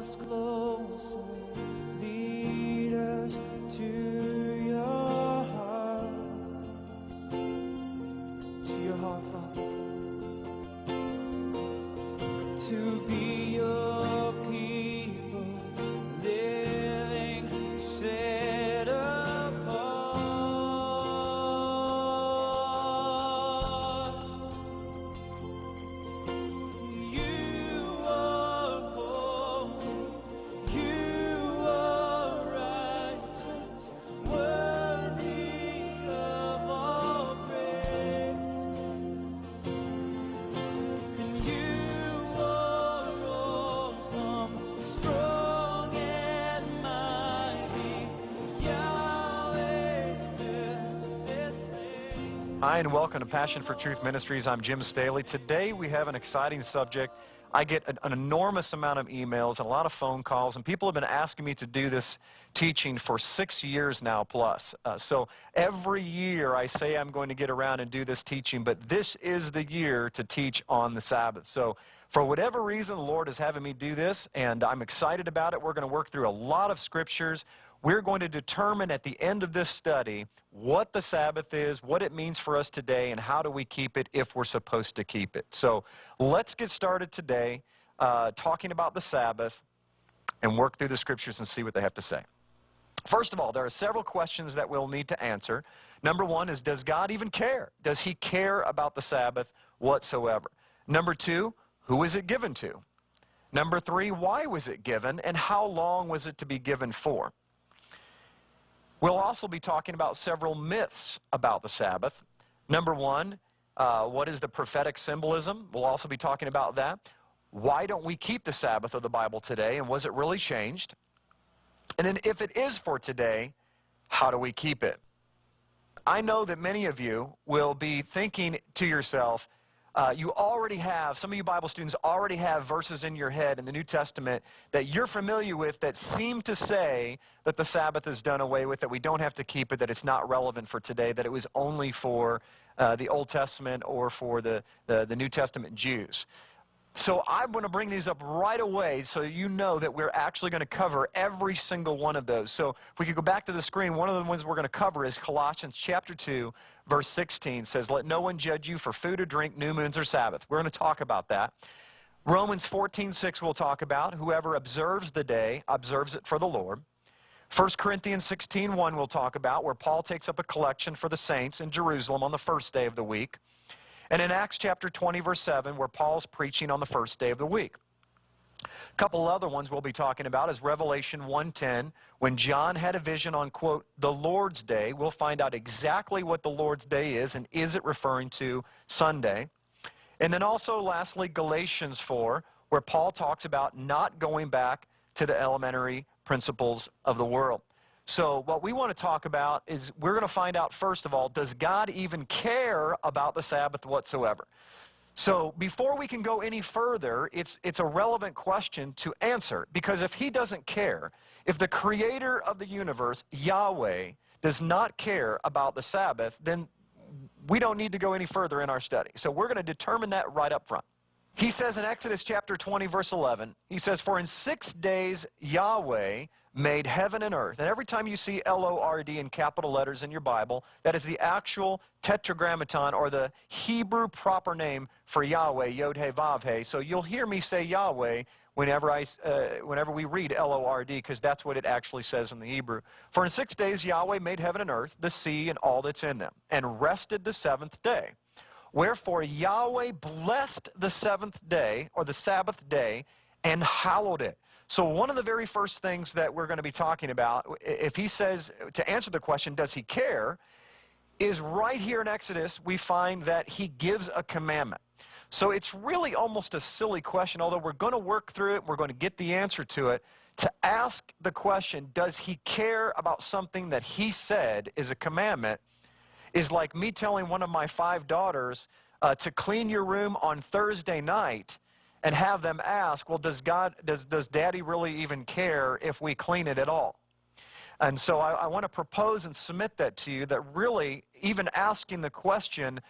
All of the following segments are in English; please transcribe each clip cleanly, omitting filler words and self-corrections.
us closer, lead us to your heart, Father, to be your people, living set apart. You are holy, you are righteous, worthy of all praise. And you are awesome, strong and mighty, Yahweh, this place. Hi, and welcome to Passion for Truth Ministries. I'm Jim Staley. Today we have an exciting subject. I get an enormous amount of emails and a lot of phone calls, and people have been asking me to do this teaching for 6 years now plus. So every year I say I'm going to get around and do this teaching, but this is the year to teach on the Sabbath. So for whatever reason, the Lord is having me do this, and I'm excited about it. We're going to work through a lot of scriptures. We're going to determine at the end of this study what the Sabbath is, what it means for us today, and how do we keep it if we're supposed to keep it. So let's get started today talking about the Sabbath and work through the scriptures and see what they have to say. First of all, there are several questions that we'll need to answer. Number one is, does God even care? Does he care about the Sabbath whatsoever? Number two, who is it given to? Number three, why was it given, and how long was it to be given for? We'll also be talking about several myths about the Sabbath. Number one, what is the prophetic symbolism? We'll also be talking about that. Why don't we keep the Sabbath of the Bible today, and was it really changed? And then if it is for today, how do we keep it? I know that many of you will be thinking to yourself, you already have, some of you Bible students already have verses in your head in the New Testament that you're familiar with that seem to say that the Sabbath is done away with, that we don't have to keep it, that it's not relevant for today, that it was only for the Old Testament or for the New Testament Jews. So I'm going to bring these up right away so you know that we're actually going to cover every single one of those. So if we could go back to the screen, one of the ones we're going to cover is Colossians chapter 2, verse 16 says, "Let no one judge you for food or drink, new moons or Sabbath." We're going to talk about that. Romans 14:6 we'll talk about, "Whoever observes the day, observes it for the Lord." 1 Corinthians 16:1 we'll talk about, where Paul takes up a collection for the saints in Jerusalem on the first day of the week. And in Acts chapter 20, verse 7, where Paul's preaching on the first day of the week. A couple other ones we'll be talking about is Revelation 1:10, when John had a vision on, quote, the Lord's Day. We'll find out exactly what the Lord's Day is, and is it referring to Sunday. And then also, lastly, Galatians 4, where Paul talks about not going back to the elementary principles of the world. So what we want to talk about is we're going to find out, first of all, does God even care about the Sabbath whatsoever? So before we can go any further, it's a relevant question to answer, because if he doesn't care, if the creator of the universe, Yahweh, does not care about the Sabbath, then we don't need to go any further in our study. So we're going to determine that right up front. He says in Exodus chapter 20, verse 11, he says, "For in 6 days Yahweh made heaven and earth." And every time you see L-O-R-D in capital letters in your Bible, that is the actual tetragrammaton, or the Hebrew proper name for Yahweh, Yod-He-Vav-He. So you'll hear me say Yahweh whenever we read L-O-R-D, because that's what it actually says in the Hebrew. "For in 6 days Yahweh made heaven and earth, the sea and all that's in them, and rested the seventh day. Wherefore Yahweh blessed the seventh day," or the Sabbath day, "and hallowed it." So one of the very first things that we're going to be talking about, if he says, to answer the question, does he care, is right here in Exodus, we find that he gives a commandment. So it's really almost a silly question, although we're going to work through it, we're going to get the answer to it. To ask the question, does he care about something that he said is a commandment, is like me telling one of my 5 daughters to clean your room on Thursday night and have them ask, well, does Daddy really even care if we clean it at all? And so I want to propose and submit that to you, that really even asking the question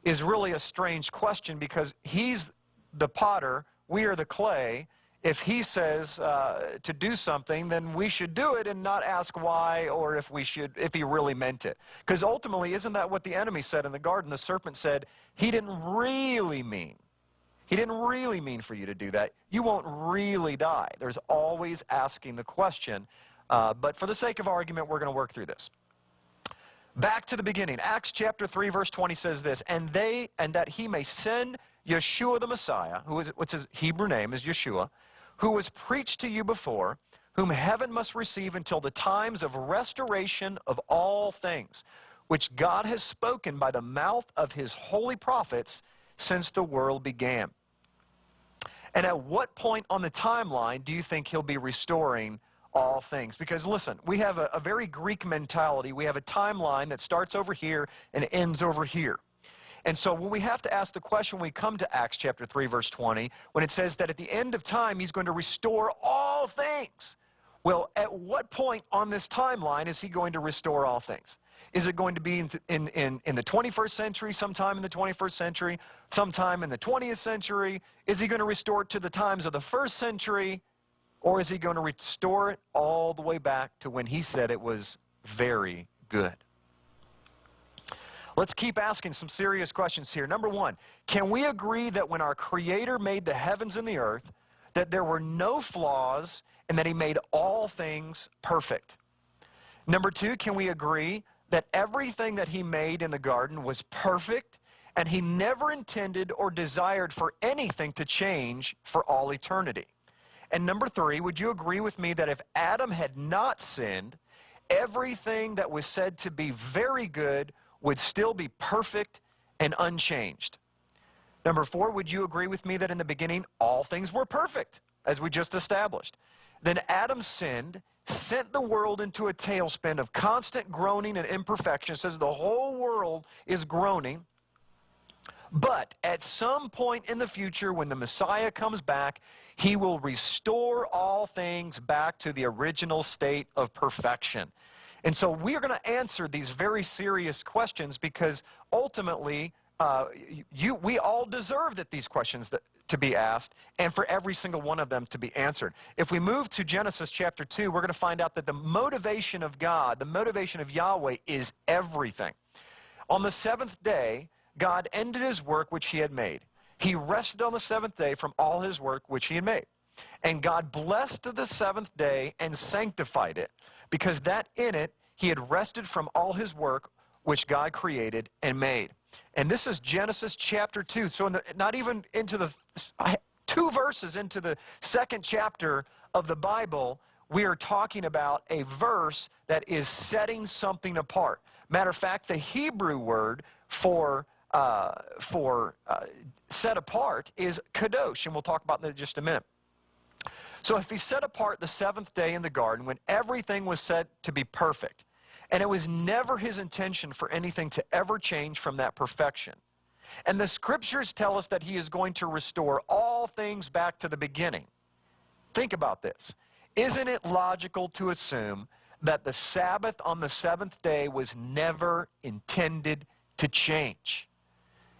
is really a strange question, because he's the potter, we are the clay. if he says to do something, then we should do it and not ask why or if he really meant it. Because ultimately, isn't that what the enemy said in the garden? The serpent said, he didn't really mean for you to do that. You won't really die. There's always asking the question. But for the sake of argument, we're going to work through this. Back to the beginning. Acts chapter 3, verse 20 says this, and that he may send Yeshua the Messiah, what's his Hebrew name is Yeshua, who was preached to you before, whom heaven must receive until the times of restoration of all things, which God has spoken by the mouth of his holy prophets since the world began. And at what point on the timeline do you think he'll be restoring all things? Because listen, we have a very Greek mentality. We have a timeline that starts over here and ends over here. And so when we have to ask the question, when we come to Acts chapter 3, verse 20, when it says that at the end of time, he's going to restore all things. Well, at what point on this timeline is he going to restore all things? Is it going to be in the 21st century, sometime in the 21st century, sometime in the 20th century? Is he going to restore it to the times of the first century? Or is he going to restore it all the way back to when he said it was very good? Let's keep asking some serious questions here. Number one, can we agree that when our Creator made the heavens and the earth, that there were no flaws and that he made all things perfect? Number two, can we agree that everything that he made in the garden was perfect and he never intended or desired for anything to change for all eternity? And number three, would you agree with me that if Adam had not sinned, everything that was said to be very good would still be perfect and unchanged? Number four, would you agree with me that in the beginning all things were perfect, as we just established? Then Adam sinned, sent the world into a tailspin of constant groaning and imperfection. It says the whole world is groaning. But at some point in the future, when the Messiah comes back, he will restore all things back to the original state of perfection. And so we are going to answer these very serious questions because ultimately we all deserve that these questions to be asked and for every single one of them to be answered. If we move to Genesis chapter 2, we're going to find out that the motivation of God, the motivation of Yahweh is everything. On the seventh day, God ended his work which he had made. He rested on the seventh day from all his work which he had made. And God blessed the seventh day and sanctified it, because that in it he had rested from all his work which God created and made. And this is Genesis chapter 2. So not even into the 2 verses into the second chapter of the Bible, we are talking about a verse that is setting something apart. Matter of fact, the Hebrew word for set apart is kadosh, and we'll talk about that in just a minute. So if he set apart the seventh day in the garden when everything was said to be perfect, and it was never his intention for anything to ever change from that perfection, and the scriptures tell us that he is going to restore all things back to the beginning. Think about this. Isn't it logical to assume that the Sabbath on the seventh day was never intended to change?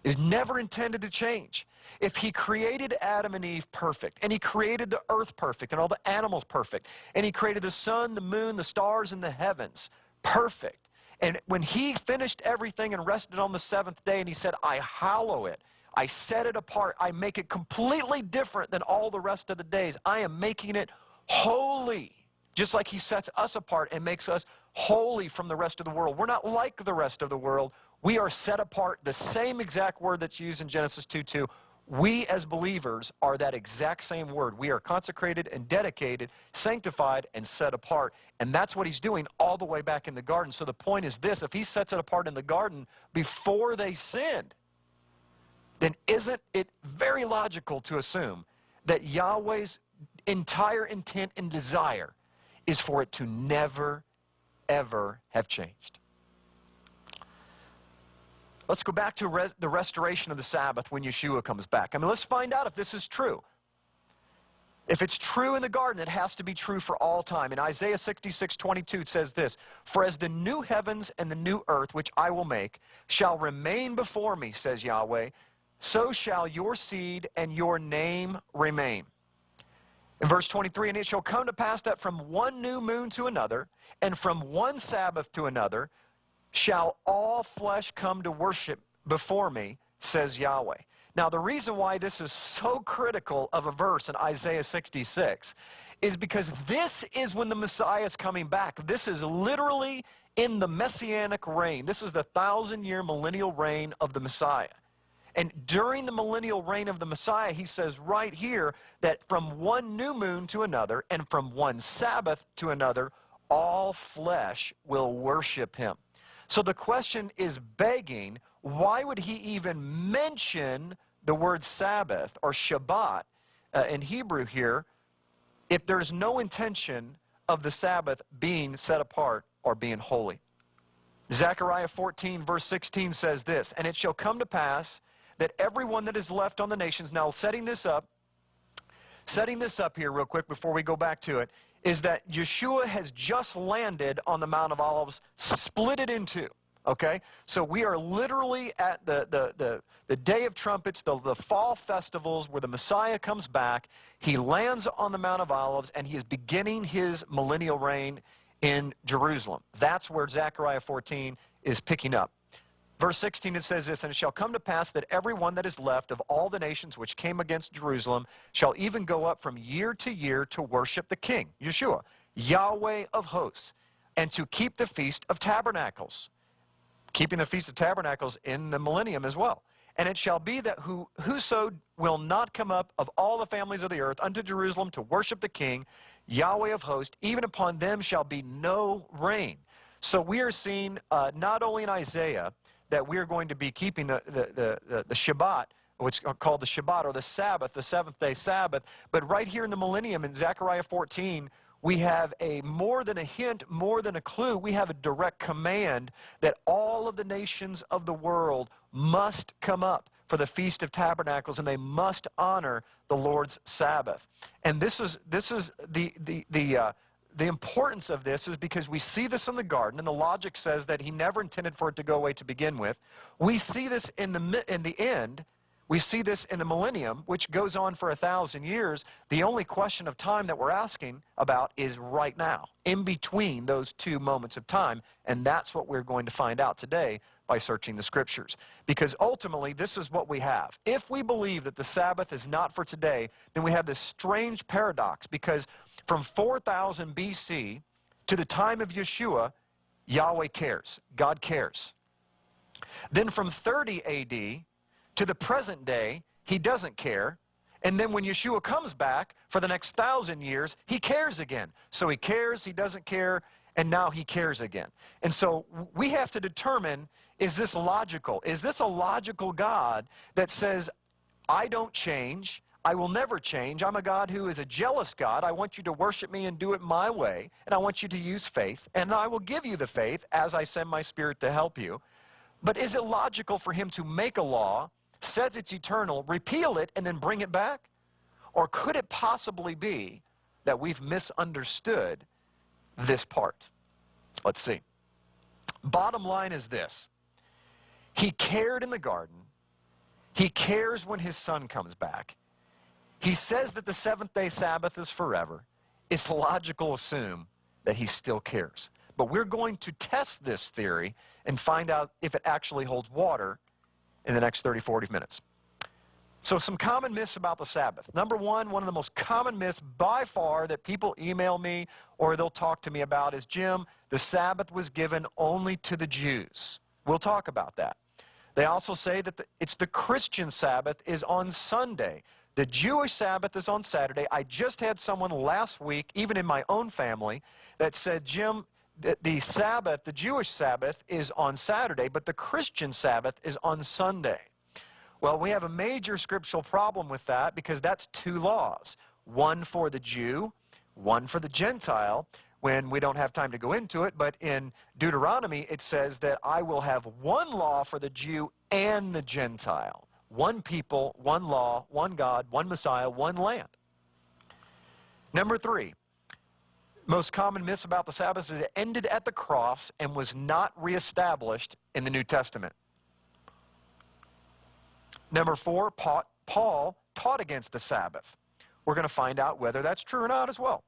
It was never intended to change. If he created Adam and Eve perfect, and he created the earth perfect, and all the animals perfect, and he created the sun, the moon, the stars, and the heavens perfect, and when he finished everything and rested on the seventh day, and he said, I hallow it, I set it apart, I make it completely different than all the rest of the days, I am making it holy, just like he sets us apart and makes us holy from the rest of the world. We're not like the rest of the world. We are set apart, the same exact word that's used in Genesis 2:2. We as believers are that exact same word. We are consecrated and dedicated, sanctified and set apart. And that's what he's doing all the way back in the garden. So the point is this: if he sets it apart in the garden before they sinned, then isn't it very logical to assume that Yahweh's entire intent and desire is for it to never, ever have changed? Let's go back to the restoration of the Sabbath when Yeshua comes back. I mean, let's find out if this is true. If it's true in the garden, it has to be true for all time. In Isaiah 66:22, it says this: For as the new heavens and the new earth, which I will make, shall remain before me, says Yahweh, so shall your seed and your name remain. In verse 23, and it shall come to pass that from one new moon to another, and from one Sabbath to another, shall all flesh come to worship before me, says Yahweh. Now, the reason why this is so critical of a verse in Isaiah 66 is because this is when the Messiah is coming back. This is literally in the Messianic reign. This is the 1,000-year millennial reign of the Messiah. And during the millennial reign of the Messiah, he says right here that from one new moon to another and from one Sabbath to another, all flesh will worship him. So the question is begging, why would he even mention the word Sabbath or Shabbat in Hebrew here if there's no intention of the Sabbath being set apart or being holy? Zechariah 14 verse 16 says this, and it shall come to pass that everyone that is left on the nations, now setting this up here real quick before we go back to it, is that Yeshua has just landed on the Mount of Olives, split it in two, okay? So we are literally at the Day of Trumpets, the fall festivals where the Messiah comes back. He lands on the Mount of Olives, and he is beginning his millennial reign in Jerusalem. That's where Zechariah 14 is picking up. Verse 16, it says this, and it shall come to pass that every one that is left of all the nations which came against Jerusalem shall even go up from year to year to worship the King, Yeshua, Yahweh of hosts, and to keep the Feast of Tabernacles. Keeping the Feast of Tabernacles in the millennium as well. And it shall be that whoso will not come up of all the families of the earth unto Jerusalem to worship the King, Yahweh of hosts, even upon them shall be no rain. So we are seeing not only in Isaiah that we are going to be keeping the Shabbat, what's called the Shabbat or the Sabbath, the seventh-day Sabbath, but right here in the millennium in Zechariah 14, we have a more than a hint, more than a clue. We have a direct command that all of the nations of the world must come up for the Feast of Tabernacles, and they must honor the Lord's Sabbath. And this is the importance of this is because we see this in the garden, and the logic says that he never intended for it to go away to begin with. We see this in the end. We see this in the millennium, which goes on for 1,000 years. The only question of time that we're asking about is right now, in between those two moments of time, and that's what we're going to find out today by searching the Scriptures. Because ultimately, this is what we have. If we believe that the Sabbath is not for today, then we have this strange paradox, because from 4000 BC to the time of Yeshua, Yahweh cares. God cares. Then from 30 AD to the present day, he doesn't care. And then when Yeshua comes back for the next 1,000 years, he cares again. So he cares, he doesn't care, and now he cares again. And so we have to determine, is this logical? Is this a logical God that says, I don't change, I will never change. I'm a God who is a jealous God. I want you to worship me and do it my way. And I want you to use faith. And I will give you the faith as I send my Spirit to help you. But is it logical for him to make a law, says it's eternal, repeal it, and then bring it back? Or could it possibly be that we've misunderstood this part? Let's see. Bottom line is this. He cared in the garden. He cares when his son comes back. He says that the seventh-day Sabbath is forever. It's logical to assume that he still cares. But we're going to test this theory and find out if it actually holds water in the next 30, 40 minutes. So some common myths about the Sabbath. Number one of the most common myths by far that people email me or they'll talk to me about is, Jim, the Sabbath was given only to the Jews. We'll talk about that. They also say that it's the Christian Sabbath is on Sunday. The Jewish Sabbath is on Saturday. I just had someone last week, even in my own family, that said, Jim, the Sabbath, the Jewish Sabbath is on Saturday, but the Christian Sabbath is on Sunday. Well, we have a major scriptural problem with that because that's two laws. One for the Jew, one for the Gentile, when we don't have time to go into it, but in Deuteronomy it says that I will have one law for the Jew and the Gentile. One people, one law, one God, one Messiah, one land. Number three, most common myths about the Sabbath is it ended at the cross and was not reestablished in the New Testament. Number four, Paul taught against the Sabbath. we're going to find out whether that's true or not as well.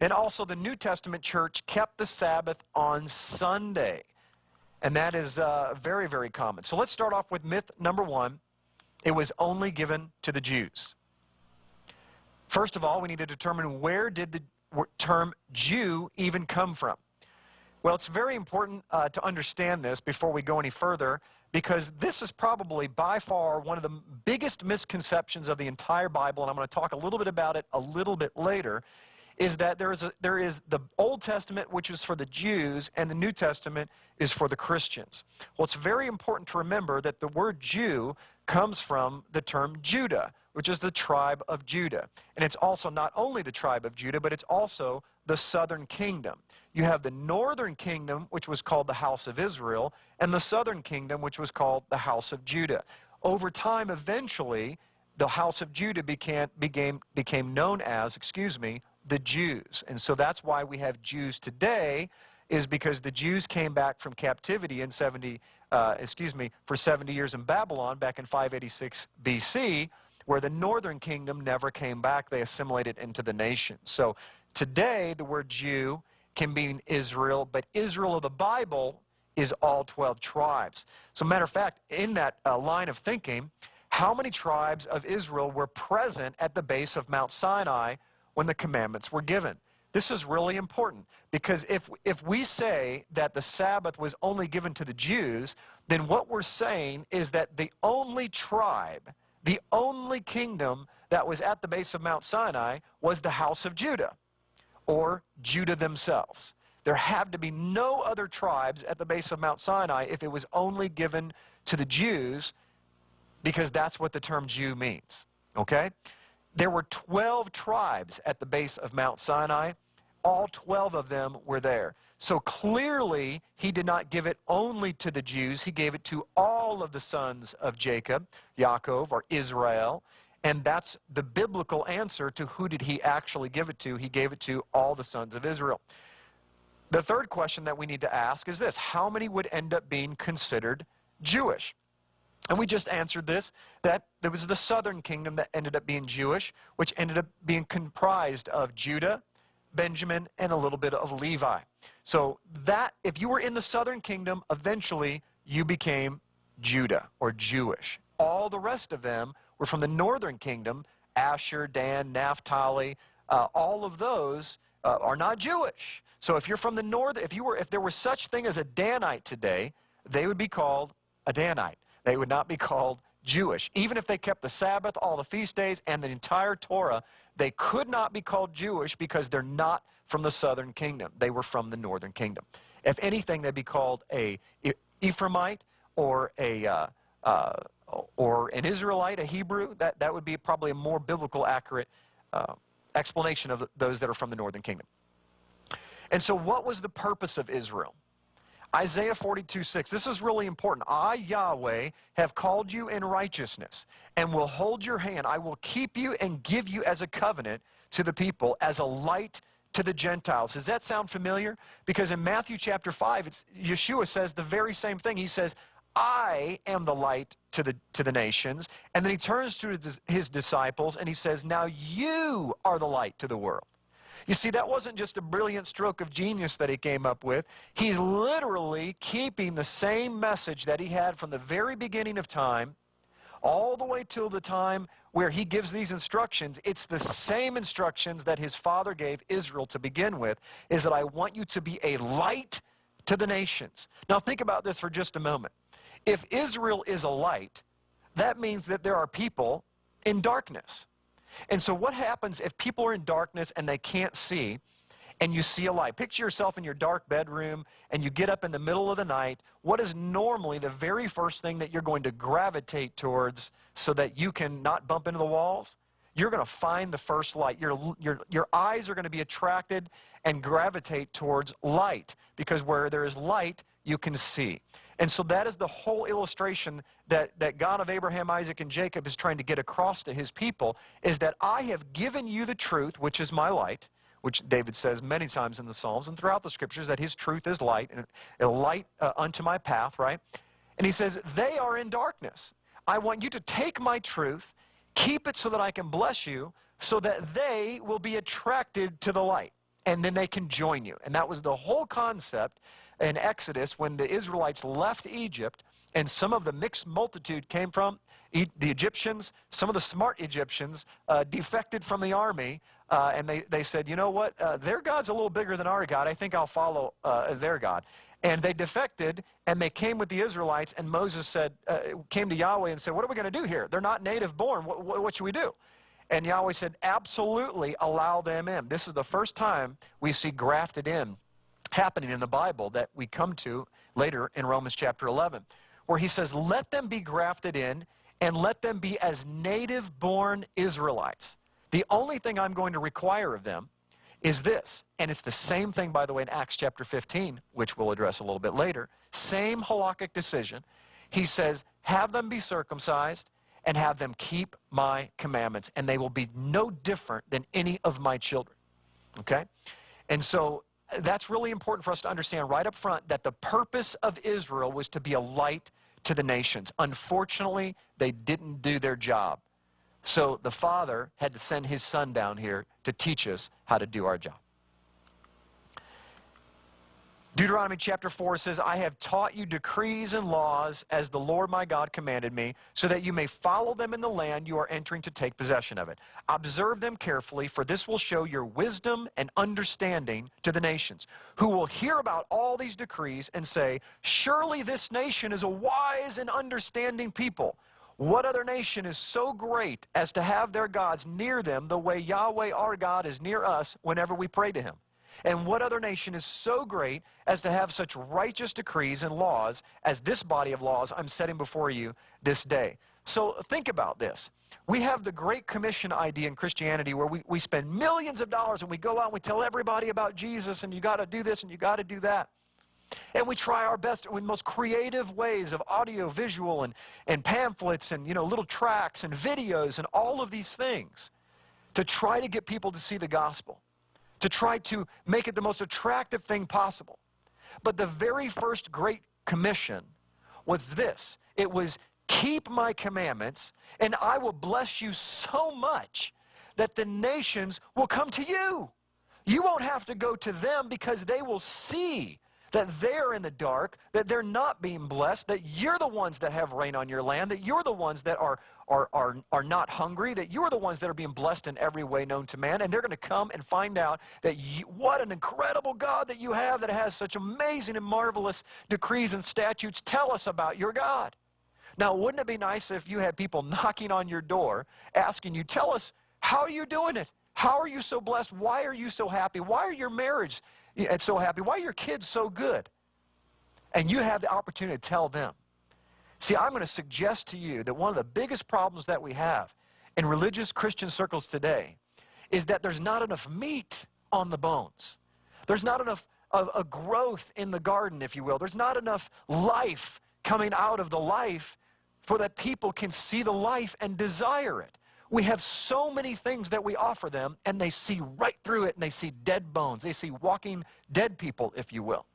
And also, the New Testament church kept the Sabbath on Sunday. And that is very, very common. So let's start off with myth number one. It was only given to the Jews. First of all, we need to determine where did the term Jew even come from. Well, it's very important to understand this before we go any further, because this is probably by far one of the biggest misconceptions of the entire Bible, and I'm going to talk a little bit about it a little bit later, is that there is the Old Testament, which is for the Jews, and the New Testament is for the Christians. Well, it's very important to remember that the word Jew comes from the term Judah, which is the tribe of Judah. And it's also not only the tribe of Judah, but it's also the southern kingdom. You have the northern kingdom, which was called the house of Israel, and the southern kingdom, which was called the house of Judah. Over time, eventually, the house of Judah became known as, the Jews. And so that's why we have Jews today, is because the Jews came back from captivity in for 70 years in Babylon back in 586 BC, where the northern kingdom never came back. They assimilated into the nation. So today, the word Jew can mean Israel, but Israel of the Bible is all 12 tribes. So matter of fact, in that line of thinking, how many tribes of Israel were present at the base of Mount Sinai when the commandments were given? This is really important, because if we say that the Sabbath was only given to the Jews, then what we're saying is that the only tribe, the only kingdom that was at the base of Mount Sinai was the house of Judah, or Judah themselves. There had to be no other tribes at the base of Mount Sinai if it was only given to the Jews, because that's what the term Jew means, okay? There were 12 tribes at the base of Mount Sinai. All 12 of them were there. So clearly, he did not give it only to the Jews. He gave it to all of the sons of Jacob, Yaakov, or Israel. And that's the biblical answer to who did he actually give it to. He gave it to all the sons of Israel. The third question that we need to ask is this: how many would end up being considered Jewish? And we just answered this, that there was the southern kingdom that ended up being Jewish, which ended up being comprised of Judah, Benjamin, and a little bit of Levi. So that, if you were in the southern kingdom, eventually you became Judah, or Jewish. All the rest of them were from the northern kingdom: Asher, Dan, Naphtali. All of those are not Jewish. So if you're from the north, if there were such thing as a Danite today, they would be called a Danite. They would not be called Jewish. Even if they kept the Sabbath, all the feast days, and the entire Torah, they could not be called Jewish because they're not from the southern kingdom. They were from the northern kingdom. If anything, they'd be called a Ephraimite or an Israelite, a Hebrew. That would be probably a more biblical, accurate explanation of those that are from the northern kingdom. And so what was the purpose of Israel? Isaiah 42:6. This is really important. I, Yahweh, have called you in righteousness and will hold your hand. I will keep you and give you as a covenant to the people, as a light to the Gentiles. Does that sound familiar? Because in Matthew chapter 5, Yeshua says the very same thing. He says, I am the light to the nations. And then he turns to his disciples and he says, now you are the light to the world. You see, that wasn't just a brilliant stroke of genius that he came up with. He's literally keeping the same message that he had from the very beginning of time, all the way till the time where he gives these instructions. It's the same instructions that his father gave Israel to begin with, is that I want you to be a light to the nations. Now think about this for just a moment. If Israel is a light, that means that there are people in darkness. And so what happens if people are in darkness and they can't see, and you see a light? Picture yourself in your dark bedroom and you get up in the middle of the night. What is normally the very first thing that you're going to gravitate towards so that you can not bump into the walls? You're going to find the first light. Your eyes are going to be attracted and gravitate towards light, because where there is light, you can see. And so that is the whole illustration that God of Abraham, Isaac, and Jacob is trying to get across to his people, is that I have given you the truth, which is my light, which David says many times in the Psalms and throughout the Scriptures, that his truth is light, and a light unto my path, right? And he says, they are in darkness. I want you to take my truth, Keep it so that I can bless you, so that they will be attracted to the light, and then they can join you. And that was the whole concept in Exodus when the Israelites left Egypt, and some of the mixed multitude came from the Egyptians. Some of the smart Egyptians defected from the army, and they said, you know what, their God's a little bigger than our God. I think I'll follow their God. And they defected, and they came with the Israelites, and Moses said, came to Yahweh and said, what are we going to do here? They're not native born. What should we do? And Yahweh said, absolutely allow them in. This is the first time we see grafted in happening in the Bible that we come to later in Romans chapter 11, where he says, let them be grafted in and let them be as native-born Israelites. The only thing I'm going to require of them is this, and it's the same thing, by the way, in Acts chapter 15, which we'll address a little bit later, same halakhic decision. He says, have them be circumcised and have them keep my commandments, and they will be no different than any of my children. Okay? And so that's really important for us to understand right up front, that the purpose of Israel was to be a light to the nations. Unfortunately, they didn't do their job. So the Father had to send his Son down here to teach us how to do our job. Deuteronomy chapter 4 says, I have taught you decrees and laws as the Lord my God commanded me, so that you may follow them in the land you are entering to take possession of it. Observe them carefully, for this will show your wisdom and understanding to the nations, who will hear about all these decrees and say, surely this nation is a wise and understanding people. What other nation is so great as to have their gods near them the way Yahweh our God is near us whenever we pray to him? And what other nation is so great as to have such righteous decrees and laws as this body of laws I'm setting before you this day? So think about this. We have the Great Commission idea in Christianity where we spend millions of dollars and we go out and we tell everybody about Jesus and you got to do this and you got to do that. And we try our best with most creative ways of audio, visual, and pamphlets and, little tracts and videos and all of these things to try to get people to see the gospel, to try to make it the most attractive thing possible. But the very first Great Commission was this. It was, keep my commandments, and I will bless you so much that the nations will come to you. You won't have to go to them because they will see that they're in the dark, that they're not being blessed, that you're the ones that have rain on your land, that you're the ones that are not hungry, that you're the ones that are being blessed in every way known to man, and they're going to come and find out that what an incredible God that you have that has such amazing and marvelous decrees and statutes. Tell us about your God. Now, wouldn't it be nice if you had people knocking on your door asking you, tell us, how are you doing it? How are you so blessed? Why are you so happy? Why are your marriage so happy? Why are your kids so good? And you have the opportunity to tell them. See, I'm going to suggest to you that one of the biggest problems that we have in religious Christian circles today is that there's not enough meat on the bones. There's not enough of a growth in the garden, if you will. There's not enough life coming out of the life for that people can see the life and desire it. We have so many things that we offer them, and they see right through it, and they see dead bones. They see walking dead people, if you will.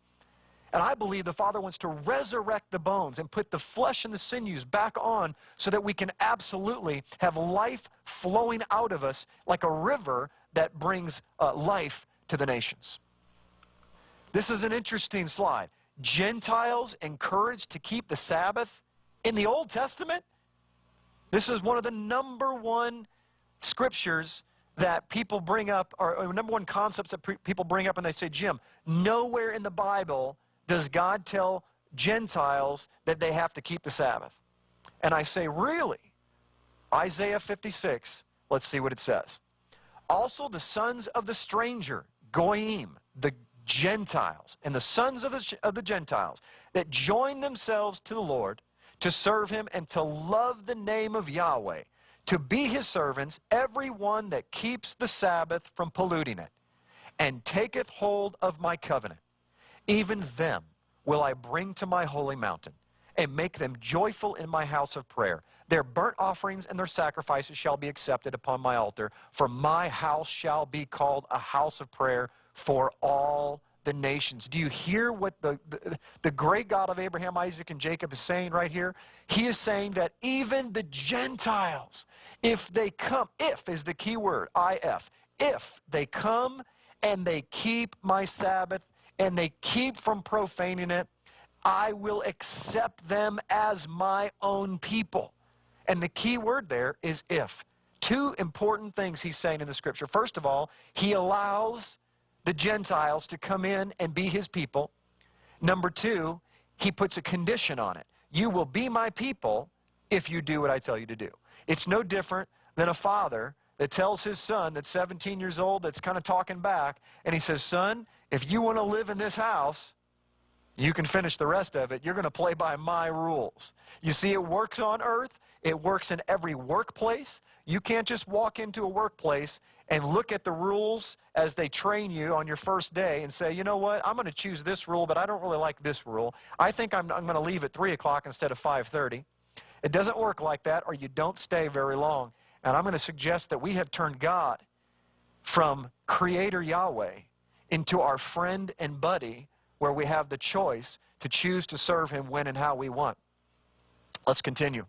And I believe the Father wants to resurrect the bones and put the flesh and the sinews back on so that we can absolutely have life flowing out of us like a river that brings life to the nations. This is an interesting slide. Gentiles encouraged to keep the Sabbath in the Old Testament. This is one of the number one scriptures that people bring up, or number one concepts that people bring up, and they say, Jim, nowhere in the Bible does God tell Gentiles that they have to keep the Sabbath. And I say, really? Isaiah 56, let's see what it says. Also the sons of the stranger, Goyim, the Gentiles, and the sons of the Gentiles that join themselves to the Lord, to serve him and to love the name of Yahweh, to be his servants, every one that keeps the Sabbath from polluting it, and taketh hold of my covenant. Even them will I bring to my holy mountain, and make them joyful in my house of prayer. Their burnt offerings and their sacrifices shall be accepted upon my altar, for my house shall be called a house of prayer for all the nations. Do you hear what the great God of Abraham, Isaac, and Jacob is saying right here? He is saying that even the Gentiles, if they come, if is the key word, if they come and they keep my Sabbath and they keep from profaning it, I will accept them as my own people. And the key word there is if. Two important things he's saying in the scripture. First of all, he allows the Gentiles to come in and be his people. Number two, he puts a condition on it. You will be my people if you do what I tell you to do. It's no different than a father that tells his son that's 17 years old, that's kind of talking back, and he says, son, if you want to live in this house, you can finish the rest of it. You're going to play by my rules. You see, it works on earth. It works in every workplace. You can't just walk into a workplace and look at the rules as they train you on your first day and say, you know what, I'm going to choose this rule, but I don't really like this rule. I think I'm going to leave at 3 o'clock instead of 5:30. It doesn't work like that, or you don't stay very long. And I'm going to suggest that we have turned God from Creator Yahweh into our friend and buddy, where we have the choice to choose to serve him when and how we want. Let's continue.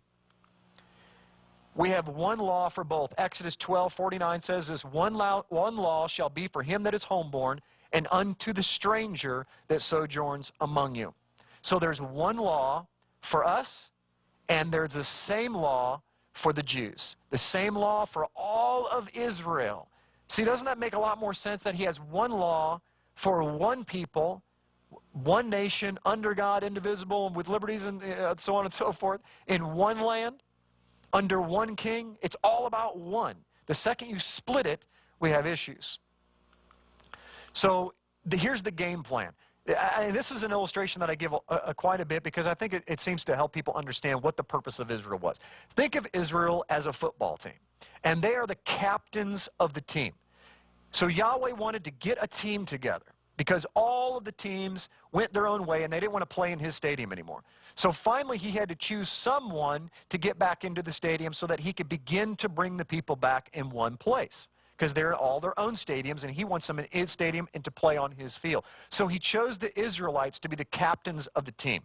We have one law for both. Exodus 12:49 says this, one law shall be for him that is homeborn, and unto the stranger that sojourns among you. So there's one law for us, and there's the same law for the Jews. The same law for all of Israel. See, doesn't that make a lot more sense that he has one law for one people, one nation, under God, indivisible, and with liberties and so on and so forth, in one land, under one king? It's all about one. The second you split it, we have issues. So here's the game plan. This is an illustration that I give quite a bit because I think it seems to help people understand what the purpose of Israel was. Think of Israel as a football team, and they are the captains of the team. So Yahweh wanted to get a team together because all of the teams went their own way and they didn't want to play in his stadium anymore. So finally he had to choose someone to get back into the stadium so that he could begin to bring the people back in one place, because they're all their own stadiums and he wants them in his stadium and to play on his field. So he chose the Israelites to be the captains of the team.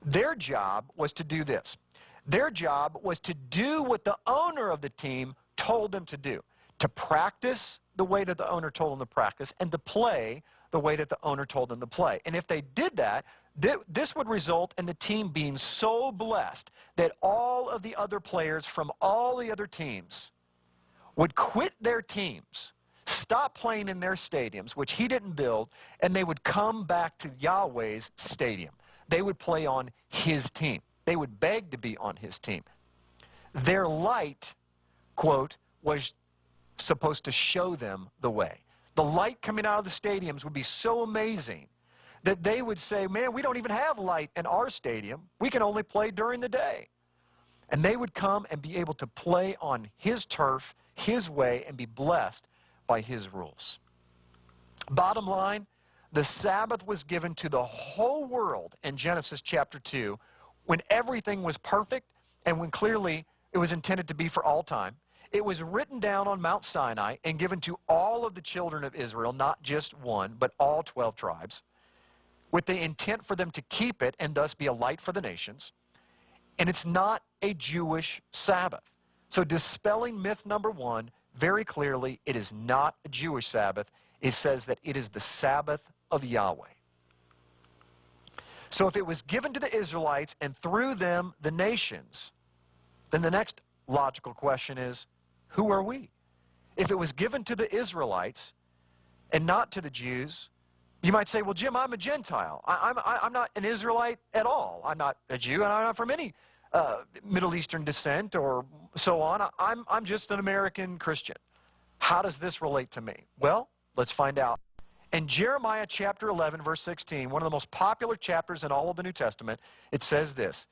Their job was to do this. Their job was to do what the owner of the team told them to do, to practice the way that the owner told them to practice and to play the way that the owner told them to play. And if they did that, this would result in the team being so blessed that all of the other players from all the other teams would quit their teams, stop playing in their stadiums, which he didn't build, and they would come back to Yahweh's stadium. They would play on his team. They would beg to be on his team. Their light, quote, was supposed to show them the way. The light coming out of the stadiums would be so amazing that they would say, man, we don't even have light in our stadium. We can only play during the day. And they would come and be able to play on his turf, his way, and be blessed by his rules. Bottom line, the Sabbath was given to the whole world in Genesis chapter 2 when everything was perfect and when clearly it was intended to be for all time. It was written down on Mount Sinai and given to all of the children of Israel, not just one, but all 12 tribes, with the intent for them to keep it and thus be a light for the nations. And it's not a Jewish Sabbath. So dispelling myth number one, very clearly, it is not a Jewish Sabbath. It says that it is the Sabbath of Yahweh. So if it was given to the Israelites and through them the nations, then the next logical question is, who are we? If it was given to the Israelites and not to the Jews, you might say, well, Jim, I'm a Gentile. I'm not an Israelite at all. I'm not a Jew, and I'm not from any Middle Eastern descent or so on. I'm just an American Christian. How does this relate to me? Well, let's find out. In Jeremiah chapter 11, verse 16, one of the most popular chapters in all of the New Testament, it says this.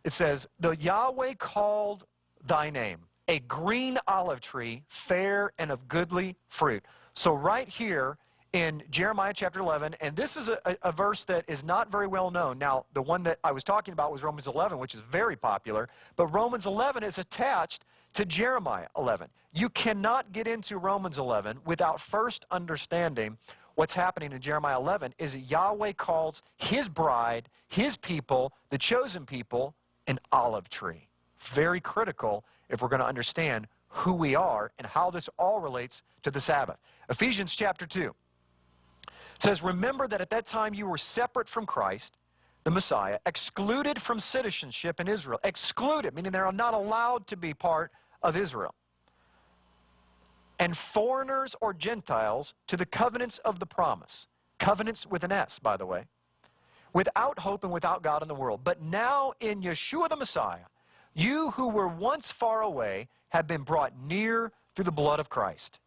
It says, the Yahweh called thy name, a green olive tree, fair and of goodly fruit. So right here in Jeremiah chapter 11, and this is a verse that is not very well known. Now, the one that I was talking about was Romans 11, which is very popular, but Romans 11 is attached to Jeremiah 11. You cannot get into Romans 11 without first understanding what's happening in Jeremiah 11 is that Yahweh calls his bride, his people, the chosen people, an olive tree. Very critical if we're going to understand who we are and how this all relates to the Sabbath. Ephesians chapter 2 says, remember that at that time you were separate from Christ, the Messiah, excluded from citizenship in Israel. Excluded, meaning they're not allowed to be part of Israel. And foreigners or Gentiles to the covenants of the promise. Covenants with an S, by the way. Without hope and without God in the world. But now in Yeshua the Messiah, you who were once far away have been brought near through the blood of Christ.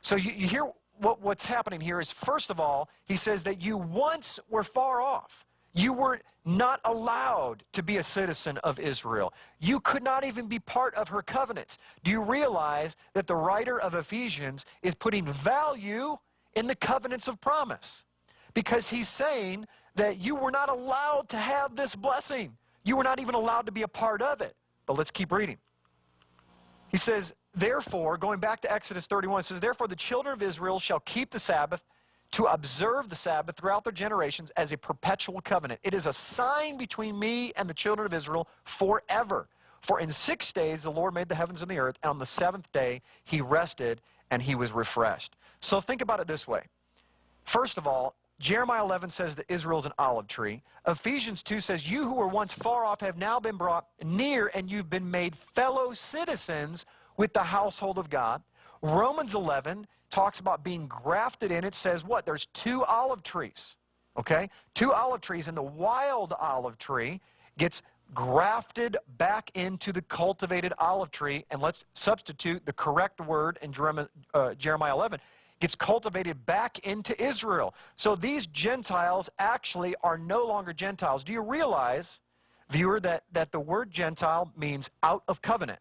So you hear what's happening here is, first of all, he says that you once were far off. You were not allowed to be a citizen of Israel. You could not even be part of her covenants. Do you realize that the writer of Ephesians is putting value in the covenants of promise? Because he's saying that you were not allowed to have this blessing. You were not even allowed to be a part of it. But let's keep reading. He says, therefore, going back to Exodus 31, it says, therefore the children of Israel shall keep the Sabbath to observe the Sabbath throughout their generations as a perpetual covenant. It is a sign between me and the children of Israel forever. For in 6 days the Lord made the heavens and the earth, and on the 7th day he rested and he was refreshed. So think about it this way. First of all, Jeremiah 11 says that Israel is an olive tree. Ephesians 2 says, you who were once far off have now been brought near, and you've been made fellow citizens with the household of God. Romans 11 talks about being grafted in. It says what? There's 2 olive trees, okay? 2 olive trees, and the wild olive tree gets grafted back into the cultivated olive tree, and let's substitute the correct word in Jeremiah 11. Gets cultivated back into Israel. So these Gentiles actually are no longer Gentiles. Do you realize, viewer, that the word Gentile means out of covenant?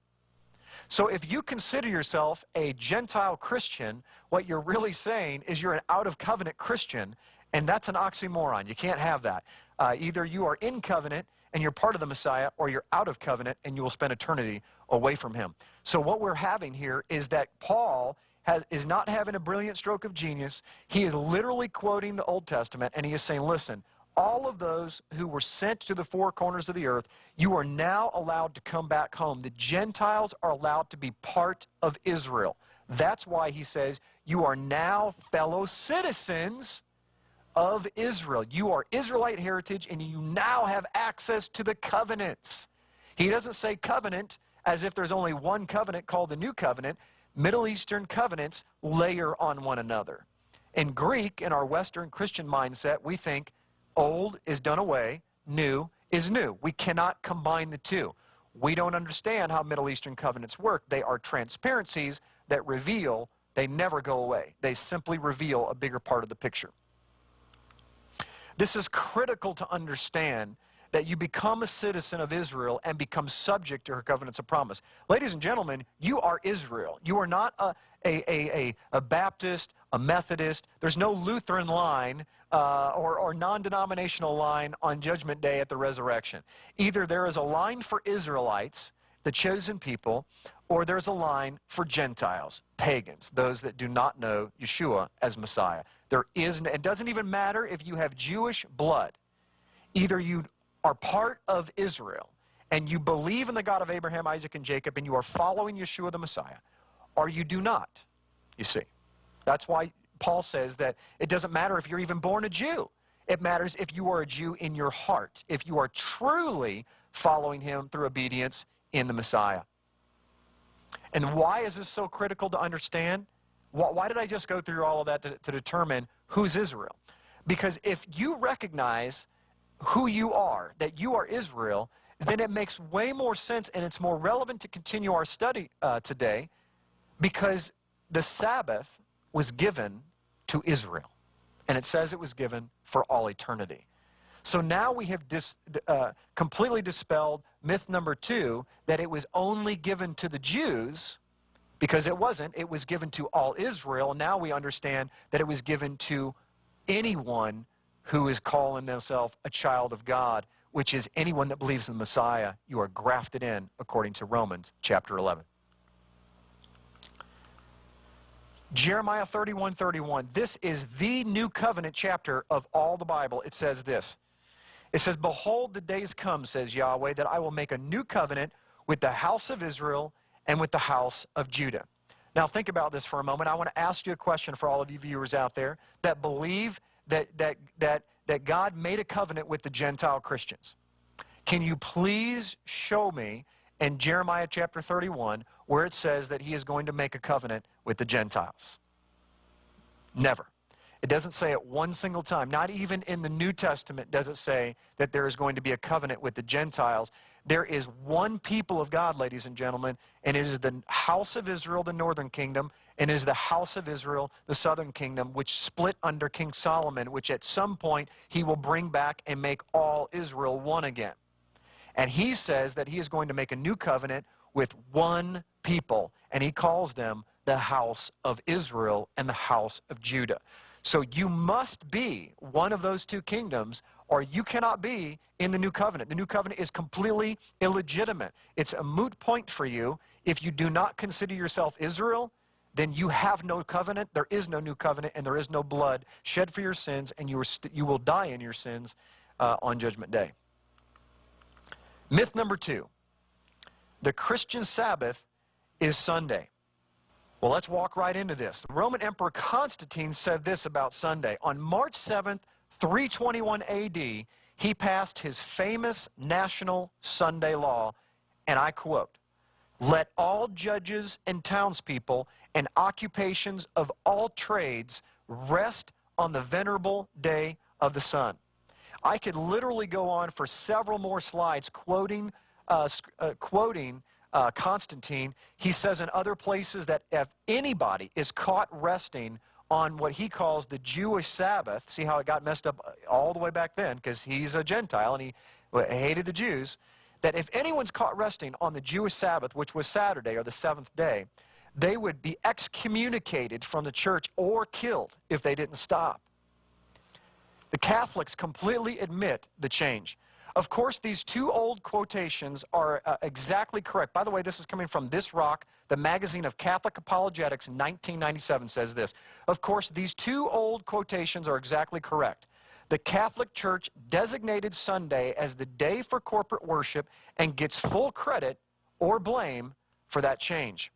So if you consider yourself a Gentile Christian, what you're really saying is you're an out-of-covenant Christian, and that's an oxymoron. You can't have that. Either you are in covenant and you're part of the Messiah, or you're out of covenant and you will spend eternity away from him. So what we're having here is that Paul is not having a brilliant stroke of genius. He is literally quoting the Old Testament, and he is saying, listen, all of those who were sent to the 4 corners of the earth, you are now allowed to come back home. The Gentiles are allowed to be part of Israel. That's why he says, you are now fellow citizens of Israel. You are Israelite heritage, and you now have access to the covenants. He doesn't say covenant as if there's only one covenant called the New Covenant. Middle Eastern covenants layer on one another. In Greek, in our Western Christian mindset, we think old is done away, new is new. We cannot combine the two. We don't understand how Middle Eastern covenants work. They are transparencies that reveal, they never go away. They simply reveal a bigger part of the picture. This is critical to understand, that you become a citizen of Israel and become subject to her covenants of promise. Ladies and gentlemen, you are Israel. You are not a Baptist, a Methodist. There's no Lutheran line or non-denominational line on Judgment Day at the resurrection. Either there is a line for Israelites, the chosen people, or there's a line for Gentiles, pagans, those that do not know Yeshua as Messiah. It doesn't even matter if you have Jewish blood. Either you are part of Israel, and you believe in the God of Abraham, Isaac, and Jacob, and you are following Yeshua the Messiah, or you do not, you see. That's why Paul says that it doesn't matter if you're even born a Jew. It matters if you are a Jew in your heart, if you are truly following him through obedience in the Messiah. And why is this so critical to understand? Why did I just go through all of that to determine who's Israel? Because if you recognize who you are, that you are Israel, then it makes way more sense, and it's more relevant to continue our study today, because the Sabbath was given to Israel, and it says it was given for all eternity. So now we have completely dispelled myth number 2, that it was only given to the Jews, because it wasn't. It was given to all Israel. Now we understand that it was given to anyone who is calling themselves a child of God, which is anyone that believes in the Messiah. You are grafted in, according to Romans chapter 11. Jeremiah 31:31. This is the new covenant chapter of all the Bible. It says this. It says, behold, the days come, says Yahweh, that I will make a new covenant with the house of Israel and with the house of Judah. Now think about this for a moment. I want to ask you a question for all of you viewers out there that believe that God made a covenant with the Gentile Christians. Can you please show me in Jeremiah chapter 31 where it says that he is going to make a covenant with the Gentiles? Never. It doesn't say it one single time. Not even in the New Testament does it say that there is going to be a covenant with the Gentiles. There is one people of God, ladies and gentlemen, and it is the house of Israel, the northern kingdom, and it is the house of Israel, the southern kingdom, which split under King Solomon, which at some point he will bring back and make all Israel one again. And he says that he is going to make a new covenant with one people, and he calls them the house of Israel and the house of Judah. So you must be one of those two kingdoms, or you cannot be in the new covenant. The new covenant is completely illegitimate. It's a moot point for you. If you do not consider yourself Israel, then you have no covenant, there is no new covenant, and there is no blood shed for your sins, and you will die in your sins on Judgment Day. Myth number 2, the Christian Sabbath is Sunday. Well, let's walk right into this. The Roman Emperor Constantine said this about Sunday. On March 7th, 321 AD, he passed his famous national Sunday law, and I quote, "Let all judges and townspeople and occupations of all trades rest on the venerable day of the sun." I could literally go on for several more slides quoting Constantine. He says in other places that if anybody is caught resting on what he calls the Jewish Sabbath, see how it got messed up all the way back then because he's a Gentile and he hated the Jews, that if anyone's caught resting on the Jewish Sabbath, which was Saturday or the seventh day, they would be excommunicated from the church or killed if they didn't stop. The Catholics completely admit the change. Of course, these two old quotations are exactly correct. By the way, this is coming from This Rock, the magazine of Catholic Apologetics, in 1997 says this. Of course, these two old quotations are exactly correct. The Catholic Church designated Sunday as the day for corporate worship and gets full credit or blame for that change.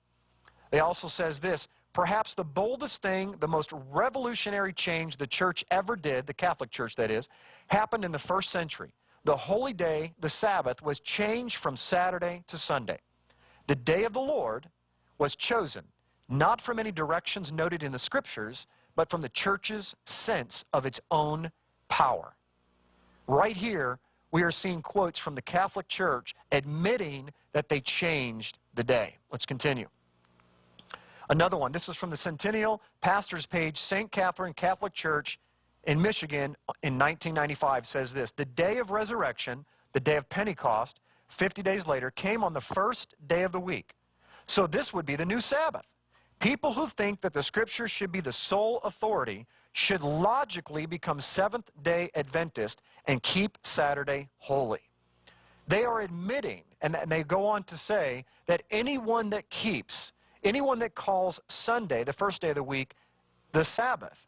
It also says this, perhaps the boldest thing, the most revolutionary change the church ever did, the Catholic Church that is, happened in the first century. The holy day, the Sabbath, was changed from Saturday to Sunday. The day of the Lord was chosen, not from any directions noted in the Scriptures, but from the church's sense of its own power. Right here, we are seeing quotes from the Catholic Church admitting that they changed the day. Let's continue. Another one, this is from the Centennial Pastor's Page, St. Catherine Catholic Church in Michigan in 1995 says this, the day of resurrection, the day of Pentecost, 50 days later, came on the first day of the week. So this would be the new Sabbath. People who think that the Scriptures should be the sole authority should logically become Seventh-day Adventists and keep Saturday holy. They are admitting, and they go on to say, that anyone that calls Sunday, the first day of the week, the Sabbath,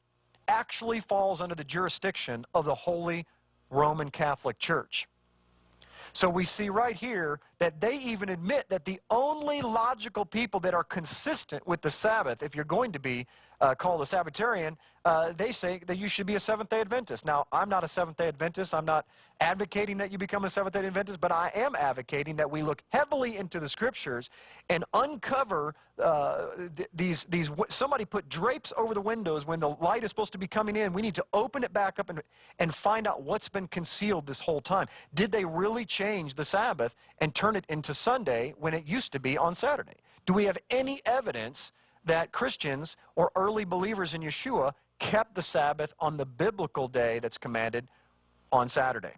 actually falls under the jurisdiction of the Holy Roman Catholic Church. So we see right here that they even admit that the only logical people that are consistent with the Sabbath, if you're going to be called a Sabbatarian, they say that you should be a Seventh-day Adventist. Now, I'm not a Seventh-day Adventist. I'm not advocating that you become a Seventh-day Adventist, but I am advocating that we look heavily into the Scriptures and uncover somebody put drapes over the windows when the light is supposed to be coming in. We need to open it back up and find out what's been concealed this whole time. Did they really change the Sabbath and turn it into Sunday when it used to be on Saturday? Do we have any evidence that Christians or early believers in Yeshua kept the Sabbath on the biblical day that's commanded on Saturday?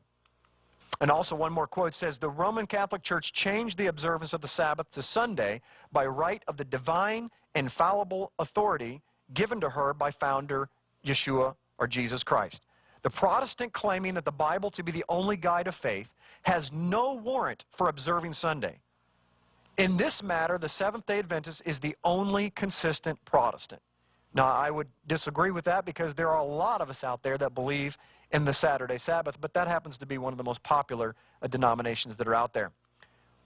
And also one more quote says, the Roman Catholic Church changed the observance of the Sabbath to Sunday by right of the divine, infallible authority given to her by founder Yeshua or Jesus Christ. The Protestant claiming that the Bible to be the only guide of faith has no warrant for observing Sunday. In this matter, the Seventh-day Adventist is the only consistent Protestant. Now, I would disagree with that because there are a lot of us out there that believe in the Saturday Sabbath, but that happens to be one of the most popular denominations that are out there.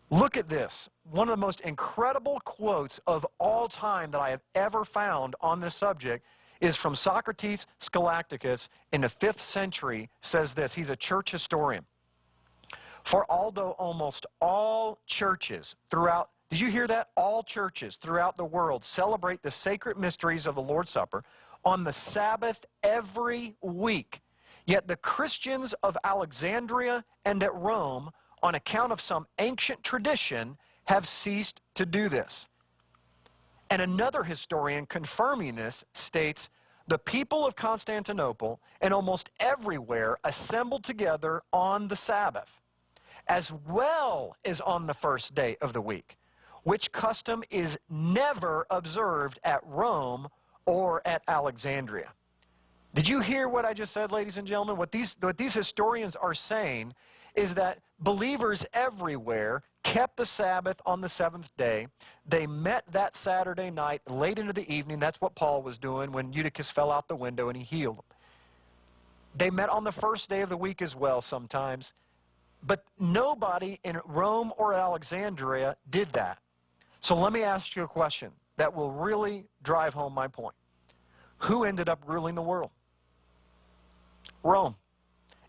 Look at this. One of the most incredible quotes of all time that I have ever found on this subject is from Socrates Scholasticus in the 5th century. Says this. He's a church historian. For although almost all churches throughout, did you hear that? All churches throughout the world celebrate the sacred mysteries of the Lord's Supper on the Sabbath every week. Yet the Christians of Alexandria and at Rome, on account of some ancient tradition, have ceased to do this. And another historian confirming this states, the people of Constantinople and almost everywhere assembled together on the Sabbath, as well as on the first day of the week, which custom is never observed at Rome or at Alexandria. Did you hear what I just said, ladies and gentlemen? What these historians are saying is that believers everywhere kept the Sabbath on the seventh day. They met that Saturday night late into the evening. That's what Paul was doing when Eutychus fell out the window and he healed him. They met on the first day of the week as well sometimes. But nobody in Rome or Alexandria did that. So let me ask you a question that will really drive home my point. Who ended up ruling the world? Rome.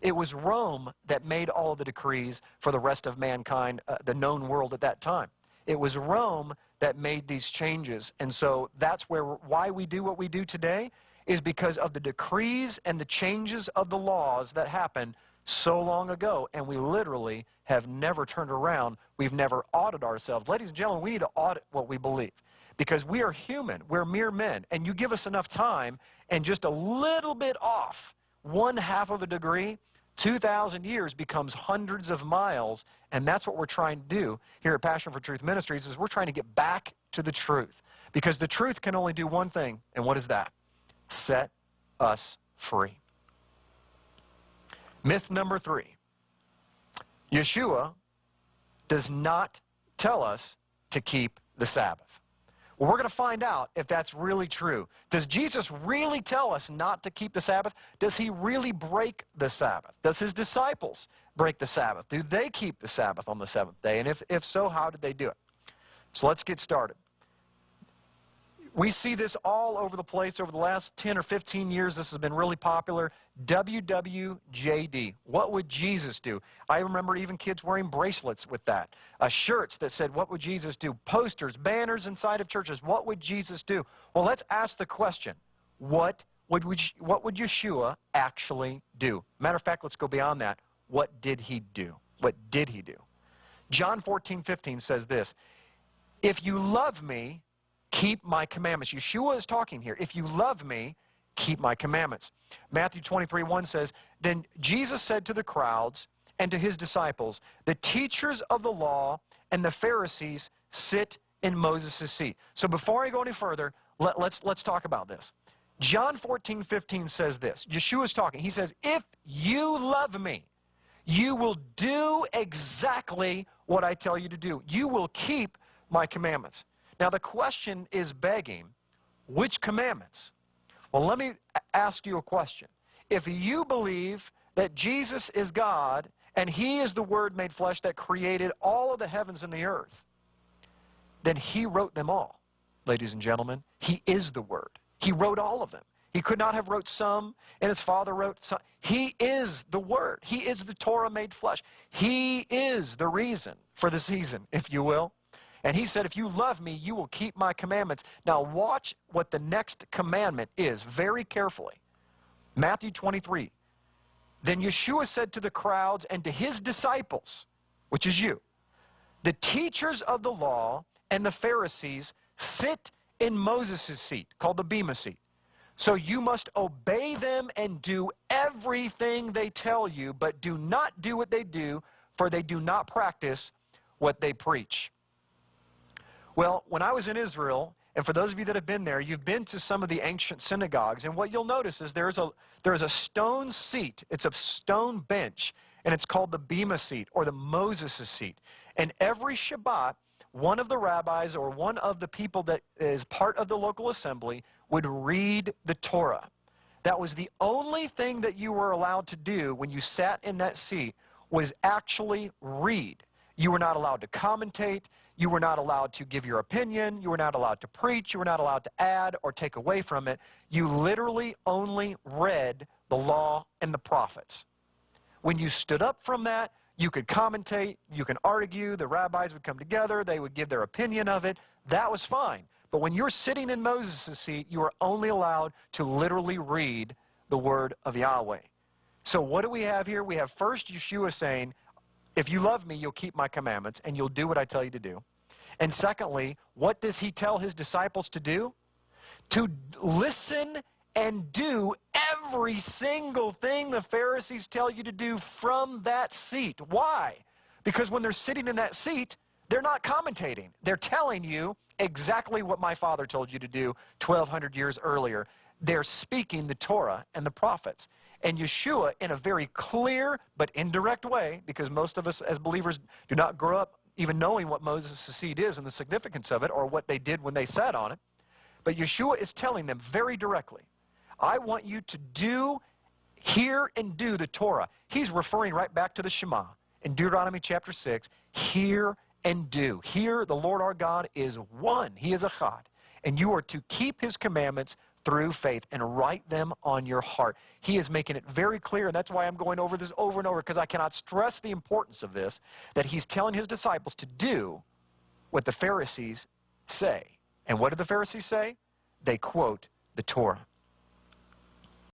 It was Rome that made all of the decrees for the rest of mankind, the known world at that time. It was Rome that made these changes. And so that's why we do what we do today is because of the decrees and the changes of the laws that happened so long ago, and we literally have never turned around. We've never audited ourselves. Ladies and gentlemen, we need to audit what we believe because we are human. We're mere men, and you give us enough time and just a little bit off, 1/2 of a degree, 2,000 years becomes hundreds of miles, and that's what we're trying to do here at Passion for Truth Ministries is we're trying to get back to the truth because the truth can only do one thing, and what is that? Set us free. Myth number 3, Yeshua does not tell us to keep the Sabbath. Well, we're going to find out if that's really true. Does Jesus really tell us not to keep the Sabbath? Does he really break the Sabbath? Does his disciples break the Sabbath? Do they keep the Sabbath on the seventh day? And if so, how did they do it? So let's get started. We see this all over the place over the last 10 or 15 years. This has been really popular. WWJD. What would Jesus do? I remember even kids wearing bracelets with that. Shirts that said, what would Jesus do? Posters, banners inside of churches. What would Jesus do? Well, let's ask the question. What would Yeshua actually do? Matter of fact, let's go beyond that. What did he do? What did he do? John 14:15 says this, if you love me, keep my commandments. Yeshua is talking here. If you love me, keep my commandments. Matthew 23:1 says, then Jesus said to the crowds and to his disciples, the teachers of the law and the Pharisees sit in Moses' seat. So before I go any further, let's talk about this. John 14:15 says this. Yeshua is talking. He says, if you love me, you will do exactly what I tell you to do. You will keep my commandments. Now, the question is begging, which commandments? Well, let me ask you a question. If you believe that Jesus is God and he is the Word made flesh that created all of the heavens and the earth, then he wrote them all, ladies and gentlemen. He is the Word. He wrote all of them. He could not have wrote some, and his Father wrote some. He is the Word. He is the Torah made flesh. He is the reason for the season, if you will. And he said, if you love me, you will keep my commandments. Now watch what the next commandment is very carefully. Matthew 23. Then Yeshua said to the crowds and to his disciples, which is you, the teachers of the law and the Pharisees sit in Moses' seat, called the Bema seat. So you must obey them and do everything they tell you, but do not do what they do, for they do not practice what they preach. Well, when I was in Israel, and for those of you that have been there, you've been to some of the ancient synagogues, and what you'll notice is there is a stone seat. It's a stone bench, and it's called the Bema seat or the Moses seat. And every Shabbat, one of the rabbis or one of the people that is part of the local assembly would read the Torah. That was the only thing that you were allowed to do when you sat in that seat, was actually read. You were not allowed to commentate. You were not allowed to give your opinion. You were not allowed to preach. You were not allowed to add or take away from it. You literally only read the law and the prophets. When you stood up from that, you could commentate, you can argue, the rabbis would come together, they would give their opinion of it. That was fine. But when you're sitting in Moses' seat, you are only allowed to literally read the word of Yahweh. So what do we have here? We have first Yeshua saying, if you love me, you'll keep my commandments, and you'll do what I tell you to do. And secondly, what does he tell his disciples to do? To listen and do every single thing the Pharisees tell you to do from that seat. Why? Because when they're sitting in that seat, they're not commentating. They're telling you exactly what my Father told you to do 1,200 years earlier. They're speaking the Torah and the prophets. And Yeshua, in a very clear but indirect way, because most of us as believers do not grow up even knowing what Moses' seat is and the significance of it or what they did when they sat on it, but Yeshua is telling them very directly, I want you to do, hear and do the Torah. He's referring right back to the Shema in Deuteronomy chapter 6. Hear and do. Hear the Lord our God is one. He is Echad. And you are to keep his commandments through faith and write them on your heart. He is making it very clear, and that's why I'm going over this over and over, because I cannot stress the importance of this, that he's telling his disciples to do what the Pharisees say. And what did the Pharisees say? They quote the Torah.